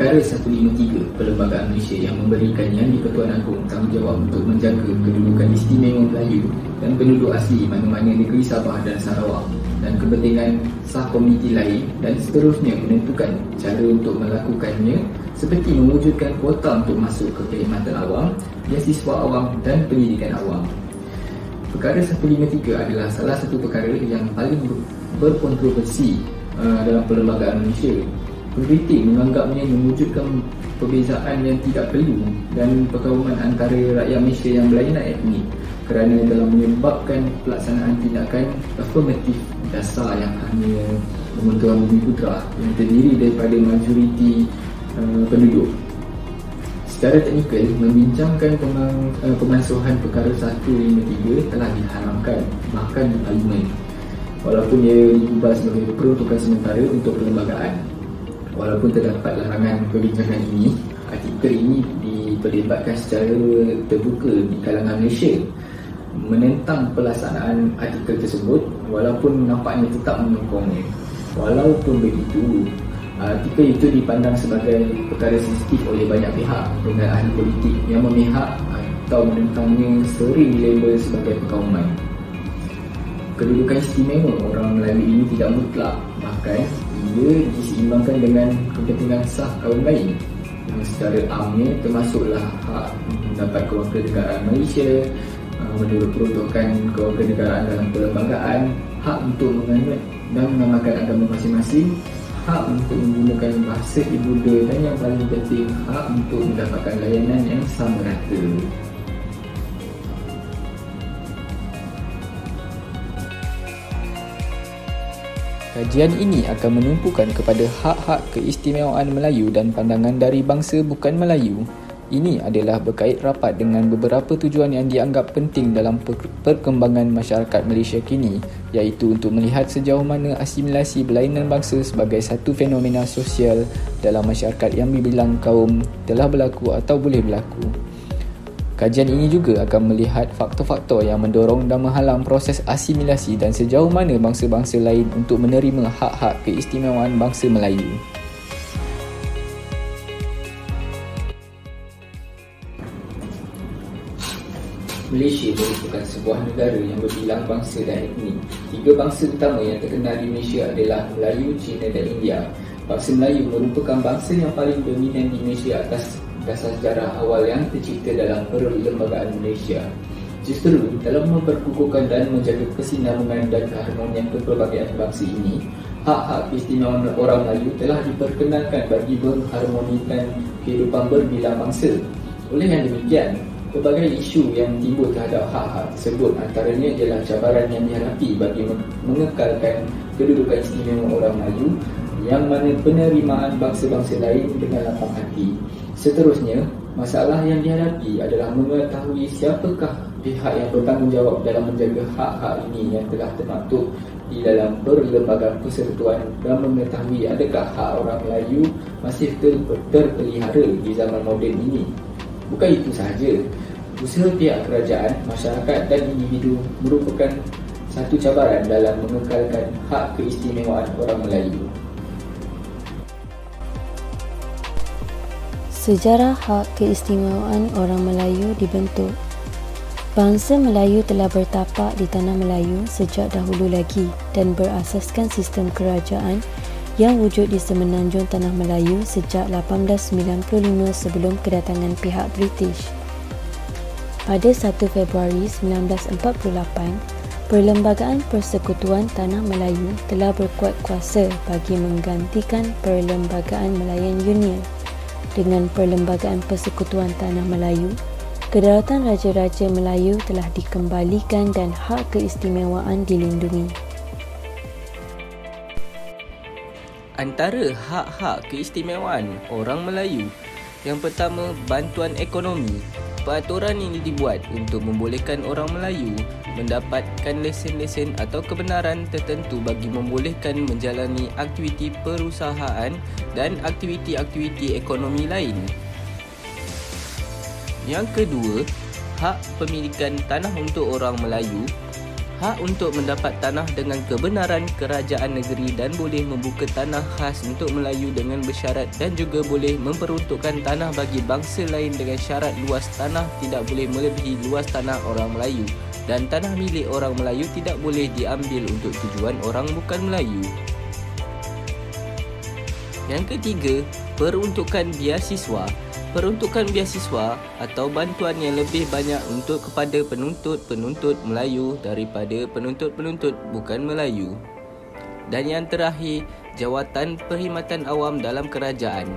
Perkara 153 Perlembagaan Malaysia yang memberikan Yang di-Pertuan Agong tanggungjawab untuk menjaga kedudukan istimewa Melayu dan penduduk asli mana-mana negeri Sabah dan Sarawak dan kepentingan sah komuniti lain, dan seterusnya menentukan cara untuk melakukannya seperti mewujudkan kuota untuk masuk ke perkhidmatan awam, beasiswa awam dan pendidikan awam. Perkara 153 adalah salah satu perkara yang paling berkontroversi dalam perlembagaan Malaysia. Pengkritik menganggapnya mewujudkan perbezaan yang tidak perlu dan perkauman antara rakyat Malaysia yang berlainan etnik kerana telah menyebabkan pelaksanaan tindakan afirmatif dasar yang hanya Pembentuan Bumiputera yang terdiri daripada majoriti penduduk. Secara teknikal, membincangkan pemansuhan perkara 153 telah diharamkan bahkan di Parlimen, walaupun ia diubah sebagai peruntukan sementara untuk perlembagaan. Walaupun terdapat larangan perbincangan ini, artikel ini diperdebatkan secara terbuka di kalangan Malaysia menentang pelaksanaan artikel tersebut, walaupun nampaknya tetap menyokongnya. Walaupun begitu, artikel itu dipandang sebagai perkara sensitif oleh banyak pihak, dengan ahli politik yang memihak atau menentangnya sering dilabel sebagai perkauman. Kedudukan istimewa orang Melayu ini tidak mutlak, bahkan ia diseimbangkan dengan kepentingan sah kaum lain yang secara amnya termasuklah hak mendapat kewarganegaraan Malaysia, menurut peruntukan kewarganegaraan dalam perlembagaan, hak untuk menganut dan mengamalkan agama masing-masing, hak untuk menggunakan bahasa ibunda, dan yang paling penting, hak untuk mendapatkan layanan yang sama rata. Kajian ini akan menumpukan kepada hak-hak keistimewaan Melayu dan pandangan dari bangsa bukan Melayu. Ini adalah berkait rapat dengan beberapa tujuan yang dianggap penting dalam perkembangan masyarakat Malaysia kini, iaitu untuk melihat sejauh mana asimilasi berlainan bangsa sebagai satu fenomena sosial dalam masyarakat yang dibilang kaum telah berlaku atau boleh berlaku. Kajian ini juga akan melihat faktor-faktor yang mendorong dan menghalang proses asimilasi dan sejauh mana bangsa-bangsa lain untuk menerima hak-hak keistimewaan bangsa Melayu. Malaysia merupakan sebuah negara yang berbilang bangsa dan etnik. Tiga bangsa utama yang terkenal di Malaysia adalah Melayu, Cina dan India. Bangsa Melayu merupakan bangsa yang paling dominan di Malaysia atas dasar sejarah awal yang tercipta dalam perlembagaan Malaysia. Justru dalam memperkukuhkan dan menjaga kesinambungan dan keharmonian kepelbagaian bangsa ini, hak-hak keistimewaan orang Melayu telah diperkenalkan bagi mengharmonikan kehidupan berbilang bangsa. Oleh yang demikian, pelbagai isu yang timbul terhadap hak-hak tersebut antaranya ialah cabaran yang dihadapi bagi mengekalkan kedudukan istimewa orang Melayu, yang mana penerimaan bangsa-bangsa lain dengan lapang hati. Seterusnya, masalah yang dihadapi adalah mengetahui siapakah pihak yang bertanggungjawab dalam menjaga hak-hak ini yang telah termaktub di dalam perlembagaan persekutuan, dan mengetahui adakah hak orang Melayu masih terpelihara di zaman moden ini. Bukan itu sahaja, usaha pihak kerajaan, masyarakat dan individu merupakan satu cabaran dalam mengekalkan hak keistimewaan orang Melayu. Sejarah hak keistimewaan orang Melayu dibentuk. Bangsa Melayu telah bertapak di tanah Melayu sejak dahulu lagi dan berasaskan sistem kerajaan yang wujud di semenanjung tanah Melayu sejak 1895 sebelum kedatangan pihak British. Pada 1 Februari 1948, Perlembagaan Persekutuan Tanah Melayu telah berkuat kuasa bagi menggantikan Perlembagaan Melayan Union. Dengan Perlembagaan Persekutuan Tanah Melayu, kedaulatan Raja-Raja Melayu telah dikembalikan dan hak keistimewaan dilindungi. Antara hak-hak keistimewaan orang Melayu, yang pertama, bantuan ekonomi. Peraturan ini dibuat untuk membolehkan orang Melayu mendapatkan lesen-lesen atau kebenaran tertentu bagi membolehkan menjalani aktiviti perusahaan dan aktiviti-aktiviti ekonomi lain. Yang kedua, hak pemilikan tanah untuk orang Melayu. hak untuk mendapat tanah dengan kebenaran kerajaan negeri dan boleh membuka tanah khas untuk Melayu dengan bersyarat, dan juga boleh memperuntukkan tanah bagi bangsa lain dengan syarat luas tanah tidak boleh melebihi luas tanah orang Melayu, dan tanah milik orang Melayu tidak boleh diambil untuk tujuan orang bukan Melayu. Yang ketiga, peruntukan beasiswa. Peruntukan beasiswa atau bantuan yang lebih banyak untuk kepada penuntut-penuntut Melayu daripada penuntut-penuntut bukan Melayu. Dan yang terakhir, jawatan perkhidmatan awam dalam kerajaan.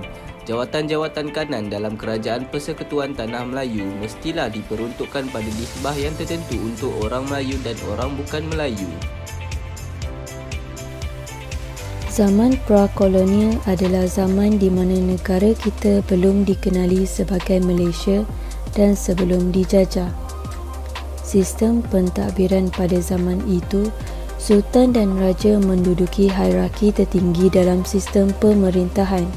Jawatan-jawatan kanan dalam kerajaan Persekutuan Tanah Melayu mestilah diperuntukkan pada nisbah yang tertentu untuk orang Melayu dan orang bukan Melayu. Zaman pra-kolonial adalah zaman di mana negara kita belum dikenali sebagai Malaysia dan sebelum dijajah. Sistem pentadbiran pada zaman itu, Sultan dan Raja menduduki hierarki tertinggi dalam sistem pemerintahan.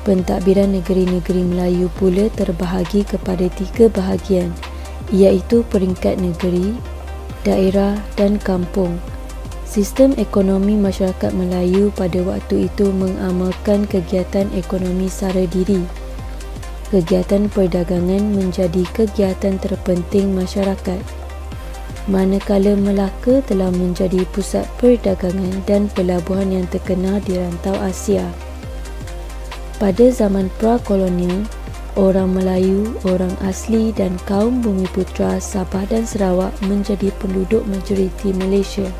Pentadbiran negeri-negeri Melayu pula terbahagi kepada 3 bahagian, iaitu peringkat negeri, daerah dan kampung. Sistem ekonomi masyarakat Melayu pada waktu itu mengamalkan kegiatan ekonomi sara diri. Kegiatan perdagangan menjadi kegiatan terpenting masyarakat. Manakala Melaka telah menjadi pusat perdagangan dan pelabuhan yang terkenal di rantau Asia. Pada zaman pra-kolonial, orang Melayu, orang asli dan kaum Bumiputera Sabah dan Sarawak menjadi penduduk majoriti Malaysia.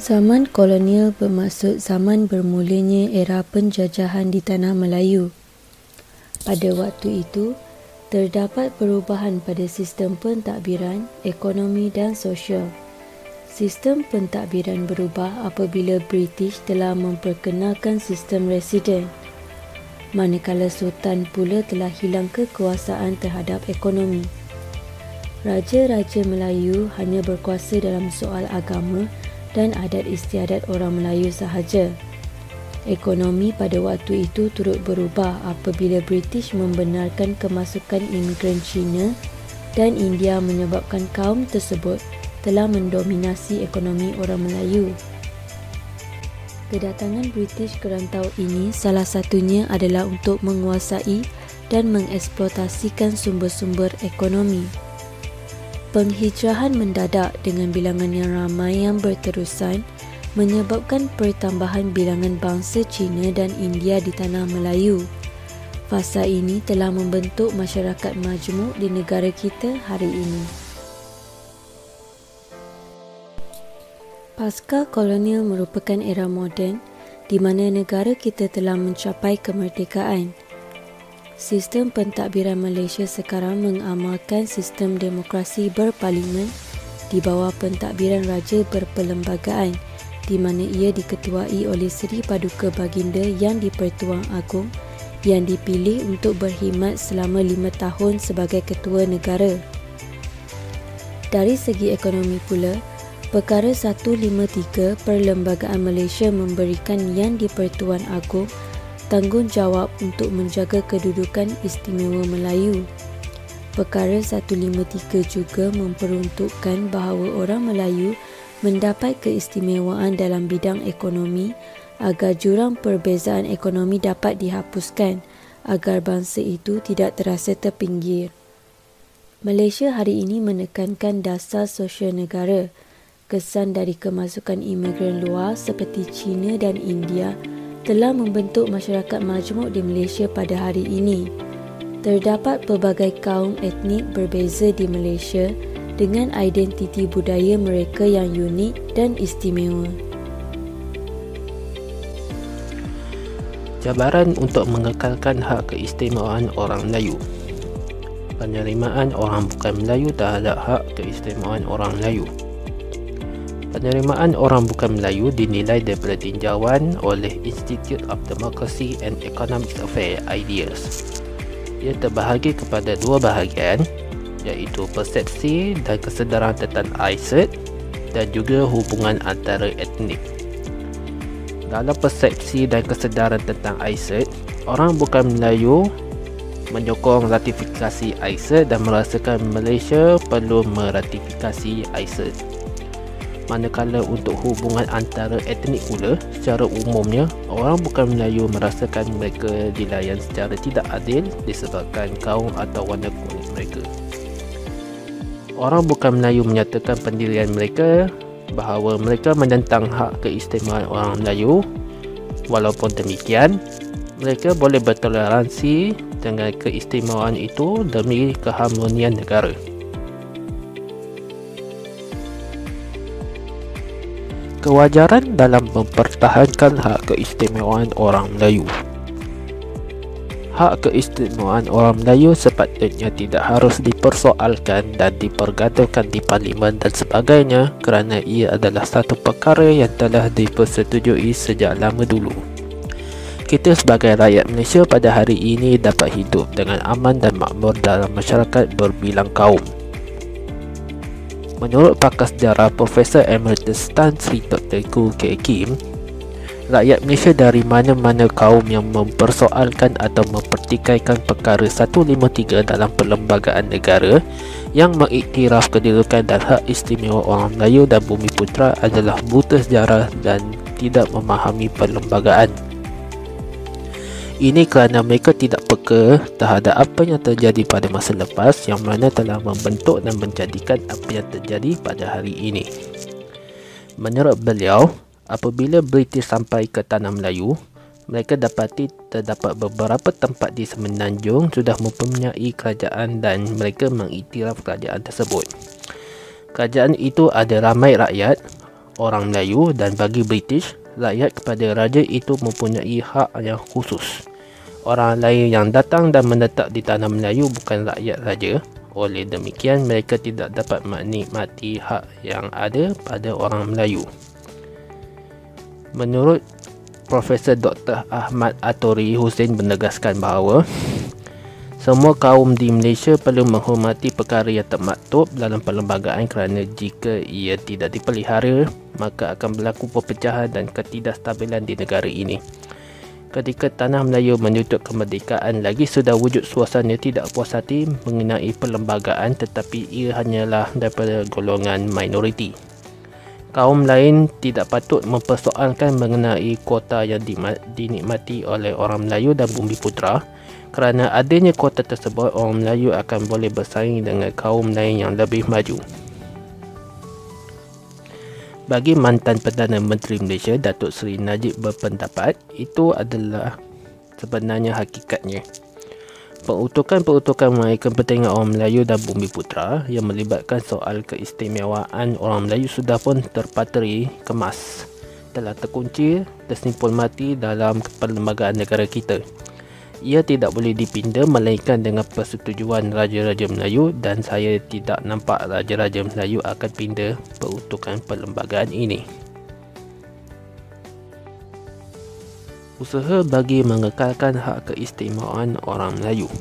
Zaman kolonial bermaksud zaman bermulanya era penjajahan di tanah Melayu. Pada waktu itu, terdapat perubahan pada sistem pentadbiran, ekonomi dan sosial. Sistem pentadbiran berubah apabila British telah memperkenalkan sistem residen. Manakala Sultan pula telah hilang kekuasaan terhadap ekonomi. Raja-raja Melayu hanya berkuasa dalam soal agama dan adat istiadat orang Melayu sahaja. Ekonomi pada waktu itu turut berubah apabila British membenarkan kemasukan imigran Cina dan India menyebabkan kaum tersebut telah mendominasi ekonomi orang Melayu. Kedatangan British ke rantau ini salah satunya adalah untuk menguasai dan mengeksploitasikan sumber-sumber ekonomi. Penghijrahan mendadak dengan bilangan yang ramai yang berterusan menyebabkan pertambahan bilangan bangsa Cina dan India di tanah Melayu. Fasa ini telah membentuk masyarakat majmuk di negara kita hari ini. Pasca kolonial merupakan era moden di mana negara kita telah mencapai kemerdekaan. Sistem pentadbiran Malaysia sekarang mengamalkan sistem demokrasi berparlimen di bawah pentadbiran raja berperlembagaan, di mana ia diketuai oleh Seri Paduka Baginda yang di-Pertuan Agong yang dipilih untuk berkhidmat selama 5 tahun sebagai ketua negara. Dari segi ekonomi pula, Perkara 153 Perlembagaan Malaysia memberikan Yang di-Pertuan Agong tanggungjawab untuk menjaga kedudukan istimewa Melayu. Perkara 153 juga memperuntukkan bahawa orang Melayu mendapat keistimewaan dalam bidang ekonomi agar jurang perbezaan ekonomi dapat dihapuskan agar bangsa itu tidak terasa terpinggir. Malaysia hari ini menekankan dasar sosial negara. Kesan dari kemasukan imigran luar seperti Cina dan India telah membentuk masyarakat majmuk di Malaysia pada hari ini. Terdapat pelbagai kaum etnik berbeza di Malaysia dengan identiti budaya mereka yang unik dan istimewa. Cabaran untuk mengekalkan hak keistimewaan orang Melayu. Penerimaan orang bukan Melayu terhadap hak keistimewaan orang Melayu. Penerimaan orang bukan Melayu dinilai daripada tinjauan oleh Institute of Democracy and Economic Affairs Ideas. Ia terbahagi kepada 2 bahagian, iaitu persepsi dan kesedaran tentang ISET dan juga hubungan antara etnik. Dalam persepsi dan kesedaran tentang ISET, orang bukan Melayu menyokong ratifikasi ICER dan merasakan Malaysia perlu meratifikasi ICER. Manakala untuk hubungan antara etnik pula, secara umumnya, orang bukan Melayu merasakan mereka dilayan secara tidak adil disebabkan kaum atau warna kulit mereka. Orang bukan Melayu menyatakan pendirian mereka bahawa mereka menentang hak keistimewaan orang Melayu. Walaupun demikian, mereka boleh bertoleransi dengan keistimewaan itu demi keharmonian negara. Kewajaran dalam mempertahankan hak keistimewaan orang Melayu. Hak keistimewaan orang Melayu sepatutnya tidak harus dipersoalkan dan dipergaduhkan di parlimen dan sebagainya kerana ia adalah satu perkara yang telah dipersetujui sejak lama dulu. Kita sebagai rakyat Malaysia pada hari ini dapat hidup dengan aman dan makmur dalam masyarakat berbilang kaum. Menurut pakar sejarah Profesor Emeritus Tan Sri Dr. Koo Keng Kim, rakyat Malaysia dari mana-mana kaum yang mempersoalkan atau mempertikaikan perkara 153 dalam perlembagaan negara yang mengiktiraf kedudukan dan hak istimewa orang Melayu dan Bumiputera adalah buta sejarah dan tidak memahami perlembagaan. Ini kerana mereka tidak peka terhadap apa yang terjadi pada masa lepas yang mana telah membentuk dan menjadikan apa yang terjadi pada hari ini. Menurut beliau, apabila British sampai ke Tanah Melayu, mereka dapati terdapat beberapa tempat di Semenanjung sudah mempunyai kerajaan dan mereka mengiktiraf kerajaan tersebut. Kerajaan itu ada ramai rakyat, orang Melayu, dan bagi British, rakyat kepada raja itu mempunyai hak yang khusus. Orang lain yang datang dan menetap di Tanah Melayu bukan rakyat raja. Oleh demikian, mereka tidak dapat menikmati hak yang ada pada orang Melayu. Menurut Profesor Dr. Ahmad Atori Hussein menegaskan bahawa semua kaum di Malaysia perlu menghormati perkara yang termaktub dalam perlembagaan kerana jika ia tidak dipelihara, maka akan berlaku perpecahan dan ketidakstabilan di negara ini. Ketika Tanah Melayu menuntut kemerdekaan, lagi sudah wujud suasana tidak puas hati mengenai perlembagaan tetapi ia hanyalah daripada golongan minoriti. Kaum lain tidak patut mempersoalkan mengenai kuota yang dinikmati oleh orang Melayu dan Bumiputera. Kerana adanya kuota tersebut, orang Melayu akan boleh bersaing dengan kaum lain yang lebih maju. Bagi mantan Perdana Menteri Malaysia, Datuk Seri Najib berpendapat itu adalah sebenarnya hakikatnya. Peruntukan-peruntukan mengenai kepentingan orang Melayu dan Bumiputera yang melibatkan soal keistimewaan orang Melayu sudah pun terpatri kemas, telah terkunci, tersimpul mati dalam perlembagaan negara kita. Ia tidak boleh dipinda melainkan dengan persetujuan Raja-Raja Melayu dan saya tidak nampak Raja-Raja Melayu akan pinda peruntukan perlembagaan ini. Usaha bagi mengekalkan hak keistimewaan orang Melayu.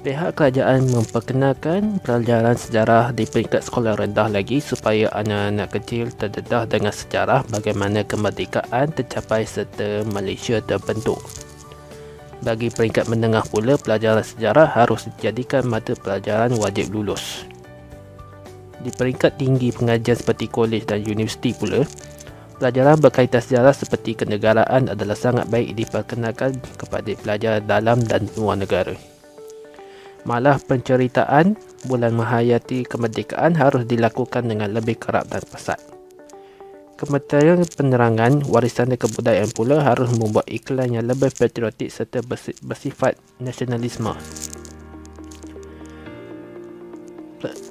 Pihak kerajaan memperkenalkan pelajaran sejarah di peringkat sekolah rendah lagi supaya anak-anak kecil terdedah dengan sejarah bagaimana kemerdekaan tercapai serta Malaysia terbentuk. Bagi peringkat menengah pula, pelajaran sejarah harus dijadikan mata pelajaran wajib lulus. Di peringkat tinggi pengajian seperti kolej dan universiti pula, pelajaran berkaitan sejarah seperti kenegaraan adalah sangat baik diperkenalkan kepada pelajar dalam dan luar negara. Malah penceritaan bulan menghayati kemerdekaan harus dilakukan dengan lebih kerap dan pesat. Kementerian Penerangan, Warisan dan Kebudayaan pula harus membuat iklan yang lebih patriotik serta bersifat nasionalisme.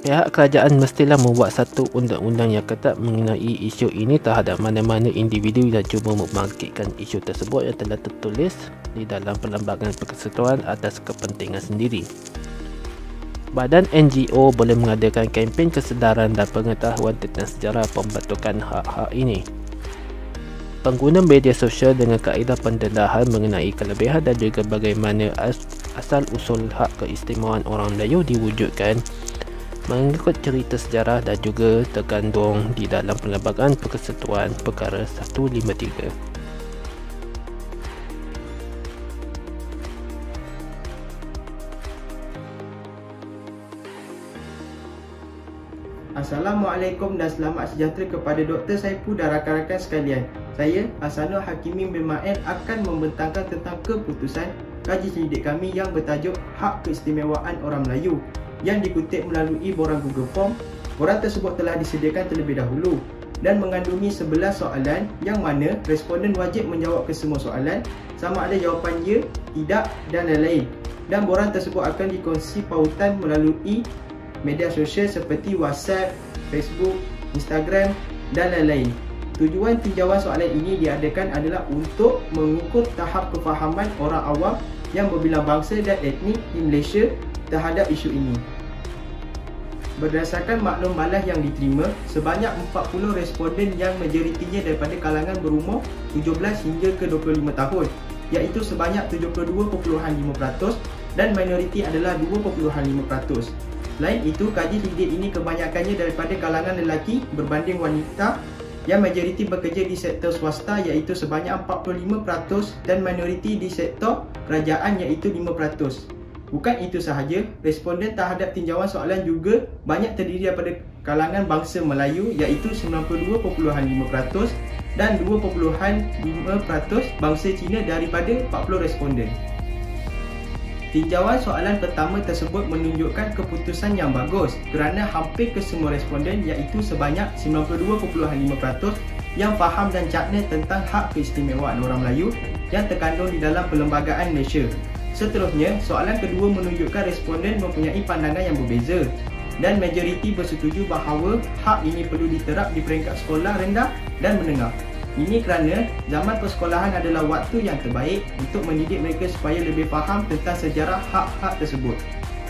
Pihak kerajaan mestilah membuat satu undang-undang yang ketat mengenai isu ini terhadap mana-mana individu yang cuba membangkitkan isu tersebut yang telah tertulis di dalam Perlembagaan Persekutuan atas kepentingan sendiri. Badan NGO boleh mengadakan kempen kesedaran dan pengetahuan tentang sejarah pembentukan hak-hak ini. Pengguna media sosial dengan kaedah pendedahan mengenai kelebihan dan juga bagaimana asal-usul hak keistimewaan orang Melayu diwujudkan mengikut cerita sejarah dan juga terkandung di dalam Perlembagaan Persekutuan Perkara 153. Assalamualaikum dan selamat sejahtera kepada Dr. Saipul dan rakan-rakan sekalian. Saya, Hasanul Hakimi bin Ma'el, akan membentangkan tentang keputusan kaji selidik kami yang bertajuk Hak Keistimewaan Orang Melayu yang dikutip melalui borang Google Form. Borang tersebut telah disediakan terlebih dahulu dan mengandungi 11 soalan yang mana responden wajib menjawab ke semua soalan sama ada jawapan ya, tidak dan lain-lain. Dan borang tersebut akan dikongsi pautan melalui media sosial seperti WhatsApp, Facebook, Instagram dan lain-lain. Tujuan tinjauan soalan ini diadakan adalah untuk mengukur tahap kefahaman orang awam yang berbilang bangsa dan etnik di Malaysia terhadap isu ini. Berdasarkan maklum balas yang diterima, sebanyak 40 responden yang majoritinya daripada kalangan berumur 17 hingga ke 25 tahun, iaitu sebanyak 72.5% dan minoriti adalah 2.5%. Selain itu, kaji selidik ini kebanyakannya daripada kalangan lelaki berbanding wanita yang majoriti bekerja di sektor swasta iaitu sebanyak 45% dan minoriti di sektor kerajaan iaitu 5%. Bukan itu sahaja, responden terhadap tinjauan soalan juga banyak terdiri daripada kalangan bangsa Melayu iaitu 92.5% dan 2.5% bangsa Cina daripada 40 responden. Tinjauan soalan pertama tersebut menunjukkan keputusan yang bagus kerana hampir kesemua responden iaitu sebanyak 92.5% yang faham dan cakna tentang hak keistimewaan orang Melayu yang terkandung di dalam Perlembagaan Malaysia. Seterusnya, soalan kedua menunjukkan responden mempunyai pandangan yang berbeza dan majoriti bersetuju bahawa hak ini perlu diterap di peringkat sekolah rendah dan menengah. Ini kerana zaman persekolahan adalah waktu yang terbaik untuk mendidik mereka supaya lebih faham tentang sejarah hak-hak tersebut.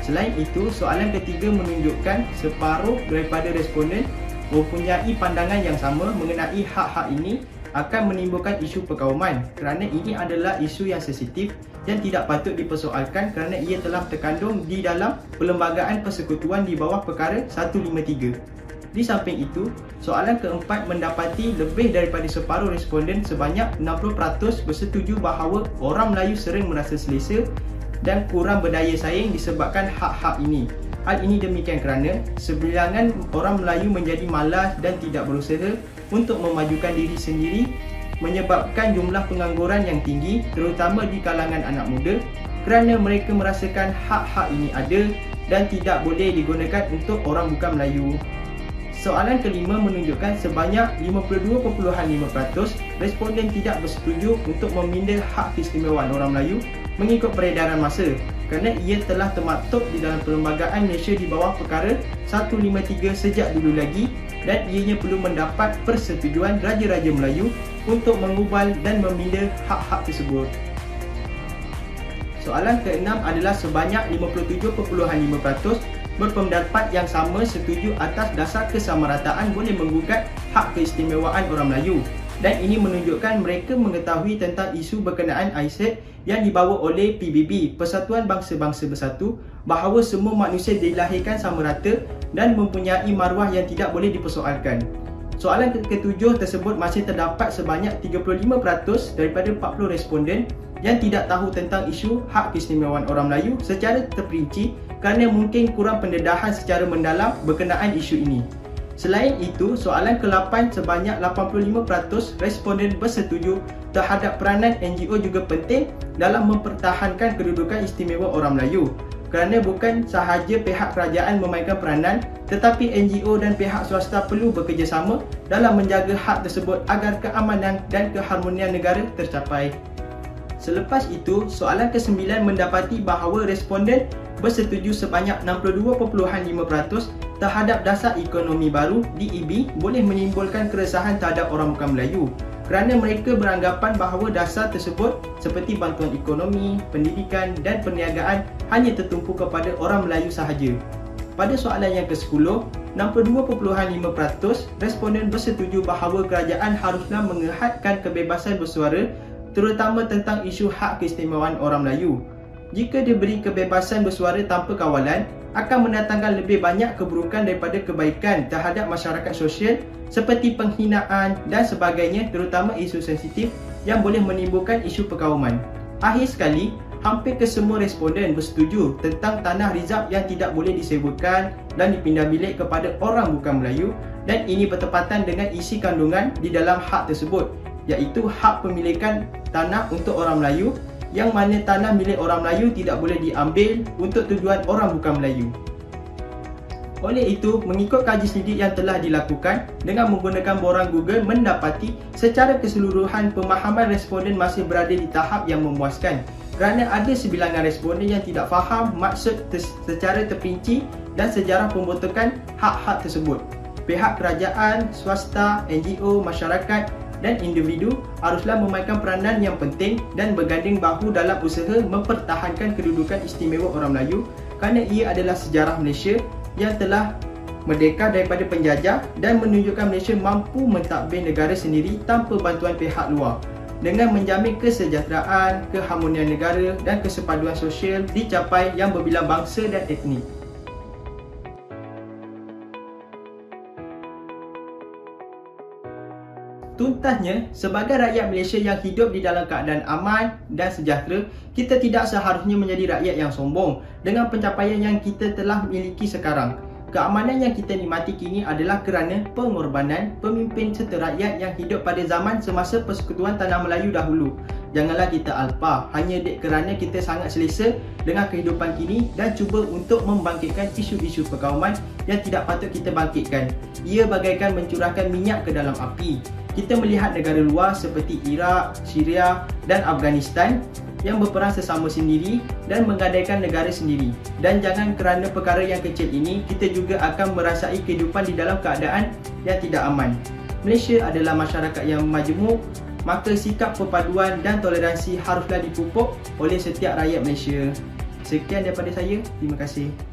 Selain itu, soalan ketiga menunjukkan separuh daripada responden mempunyai pandangan yang sama mengenai hak-hak ini akan menimbulkan isu perkauman kerana ini adalah isu yang sensitif yang tidak patut dipersoalkan kerana ia telah terkandung di dalam Perlembagaan Persekutuan di bawah perkara 153. Di samping itu, soalan keempat mendapati lebih daripada separuh responden sebanyak 60% bersetuju bahawa orang Melayu sering merasa selesa dan kurang berdaya saing disebabkan hak-hak ini. Hal ini demikian kerana sebilangan orang Melayu menjadi malas dan tidak berusaha untuk memajukan diri sendiri menyebabkan jumlah pengangguran yang tinggi terutama di kalangan anak muda kerana mereka merasakan hak-hak ini ada dan tidak boleh digunakan untuk orang bukan Melayu. Soalan kelima menunjukkan sebanyak 52.5% responden tidak bersetuju untuk meminda hak keistimewaan orang Melayu mengikut peredaran masa kerana ia telah termaktub di dalam Perlembagaan Malaysia di bawah perkara 153 sejak dulu lagi dan ianya perlu mendapat persetujuan Raja-Raja Melayu untuk mengubal dan meminda hak-hak tersebut. Soalan keenam adalah sebanyak 57.5% berpendapat yang sama setuju atas dasar kesamarataan boleh menggugat hak keistimewaan orang Melayu dan ini menunjukkan mereka mengetahui tentang isu berkenaan ISET yang dibawa oleh PBB, Persatuan Bangsa-Bangsa Bersatu, bahawa semua manusia dilahirkan sama rata dan mempunyai maruah yang tidak boleh dipersoalkan. Soalan ketujuh tersebut masih terdapat sebanyak 35% daripada 40 responden yang tidak tahu tentang isu hak keistimewaan orang Melayu secara terperinci kerana mungkin kurang pendedahan secara mendalam berkenaan isu ini. Selain itu, soalan ke-8 sebanyak 85% responden bersetuju terhadap peranan NGO juga penting dalam mempertahankan kedudukan istimewa orang Melayu. Kerana bukan sahaja pihak kerajaan memainkan peranan, tetapi NGO dan pihak swasta perlu bekerjasama dalam menjaga hak tersebut agar keamanan dan keharmonian negara tercapai. Selepas itu, soalan ke-9 mendapati bahawa responden bersetuju sebanyak 62.5% terhadap dasar ekonomi baru DEB boleh menimbulkan keresahan terhadap orang bukan Melayu kerana mereka beranggapan bahawa dasar tersebut seperti bantuan ekonomi, pendidikan dan perniagaan hanya tertumpu kepada orang Melayu sahaja. Pada soalan yang ke-10, 62.5% responden bersetuju bahawa kerajaan haruslah mengehatkan kebebasan bersuara terutama tentang isu hak keistimewaan orang Melayu. Jika diberi kebebasan bersuara tanpa kawalan, akan mendatangkan lebih banyak keburukan daripada kebaikan terhadap masyarakat sosial seperti penghinaan dan sebagainya terutama isu sensitif yang boleh menimbulkan isu perkauman. Akhir sekali, hampir kesemua responden bersetuju tentang tanah rizab yang tidak boleh disewakan dan dipindah bilik kepada orang bukan Melayu, dan ini bertepatan dengan isi kandungan di dalam hak tersebut, iaitu hak pemilikan tanah untuk orang Melayu, yang mana tanah milik orang Melayu tidak boleh diambil untuk tujuan orang bukan Melayu. Oleh itu, mengikut kaji selidik yang telah dilakukan dengan menggunakan borang Google, mendapati secara keseluruhan pemahaman responden masih berada di tahap yang memuaskan, kerana ada sebilangan responden yang tidak faham maksud secara terperinci dan sejarah pembentukan hak-hak tersebut. Pihak kerajaan, swasta, NGO, masyarakat dan individu haruslah memainkan peranan yang penting dan berganding bahu dalam usaha mempertahankan kedudukan istimewa orang Melayu, kerana ia adalah sejarah Malaysia yang telah merdeka daripada penjajah dan menunjukkan Malaysia mampu mentadbir negara sendiri tanpa bantuan pihak luar, dengan menjamin kesejahteraan, keharmonian negara dan kesepaduan sosial dicapai yang berbilang bangsa dan etnik. Tuntasnya, sebagai rakyat Malaysia yang hidup di dalam keadaan aman dan sejahtera, kita tidak seharusnya menjadi rakyat yang sombong dengan pencapaian yang kita telah miliki sekarang. Keamanan yang kita nikmati kini adalah kerana pengorbanan pemimpin serta rakyat yang hidup pada zaman semasa persekutuan Tanah Melayu dahulu. Janganlah kita alpa hanya kerana kita sangat selesa dengan kehidupan kini dan cuba untuk membangkitkan isu-isu perkauman yang tidak patut kita bangkitkan. Ia bagaikan mencurahkan minyak ke dalam api. Kita melihat negara luar seperti Iraq, Syria dan Afghanistan yang berperang sesama sendiri dan menggadaikan negara sendiri. Dan jangan kerana perkara yang kecil ini, kita juga akan merasai kehidupan di dalam keadaan yang tidak aman. Malaysia adalah masyarakat yang majmuk, maka sikap perpaduan dan toleransi haruslah dipupuk oleh setiap rakyat Malaysia. Sekian daripada saya, terima kasih.